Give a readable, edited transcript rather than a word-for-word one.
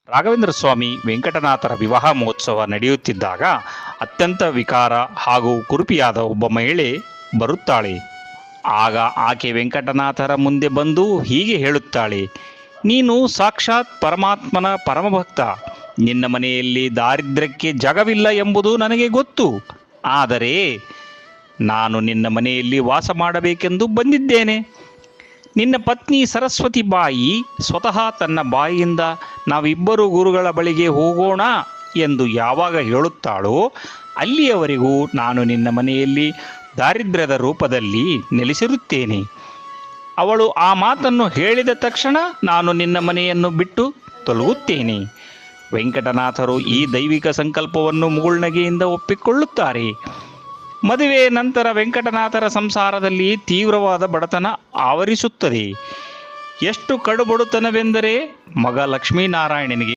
ರಾಘವೇಂದ್ರ ಸ್ವಾಮಿ ವೆಂಕಟನಾಥರ ವಿವಾಹ ಮಹೋತ್ಸವ ನಡೆಯುತ್ತಿದ್ದಾಗ ಅತ್ಯಂತ ವಿಕಾರ ಹಾಗೂ ಕುರುಪಿಯಾದ ಒಬ್ಬ ಮಹಿಳೆ ಬರುತ್ತಾಳೆ. ಆಗ ಆಕೆ ವೆಂಕಟನಾಥರ ಮುಂದೆ ಬಂದು ಹೀಗೆ ಹೇಳುತ್ತಾಳೆ, ನೀನು ಸಾಕ್ಷಾತ್ ಪರಮಾತ್ಮನ ಪರಮಭಕ್ತ. ನಿನ್ನ ಮನೆಯಲ್ಲಿ ದಾರಿದ್ರ್ಯಕ್ಕೆ ಜಾಗವಿಲ್ಲ ಎಂಬುದು ನನಗೆ ಗೊತ್ತು. ಆದರೆ ನಾನು ನಿನ್ನ ಮನೆಯಲ್ಲಿ ವಾಸ ಮಾಡಬೇಕೆಂದು ಬಂದಿದ್ದೇನೆ. ನಿನ್ನ ಪತ್ನಿ ಸರಸ್ವತಿ ಬಾಯಿ ಸ್ವತಃ ತನ್ನ ಬಾಯಿಯಿಂದ ನಾವಿಬ್ಬರು ಗುರುಗಳ ಬಳಿಗೆ ಹೋಗೋಣ ಎಂದು ಯಾವಾಗ ಹೇಳುತ್ತಾಳೋ ಅಲ್ಲಿಯವರೆಗೂ ನಾನು ನಿನ್ನ ಮನೆಯಲ್ಲಿ ದಾರಿದ್ರ್ಯದ ರೂಪದಲ್ಲಿ ನೆಲೆಸಿರುತ್ತೇನೆ. ಅವಳು ಆ ಮಾತನ್ನು ಹೇಳಿದ ತಕ್ಷಣ ನಾನು ನಿನ್ನ ಮನೆಯನ್ನು ಬಿಟ್ಟು ತೊಲಗುತ್ತೇನೆ. ವೆಂಕಟನಾಥರು ಈ ದೈವಿಕ ಸಂಕಲ್ಪವನ್ನು ಮುಗುಳ್ನಗೆಯಿಂದ ಒಪ್ಪಿಕೊಳ್ಳುತ್ತಾರೆ. ಮದುವೆ ನಂತರ ವೆಂಕಟನಾಥರ ಸಂಸಾರದಲ್ಲಿ ತೀವ್ರವಾದ ಬಡತನ ಆವರಿಸುತ್ತದೆ. ಎಷ್ಟು ಕಡುಬಡತನವೆಂದರೆ ಮಗ ಲಕ್ಷ್ಮೀನಾರಾಯಣನಿಗೆ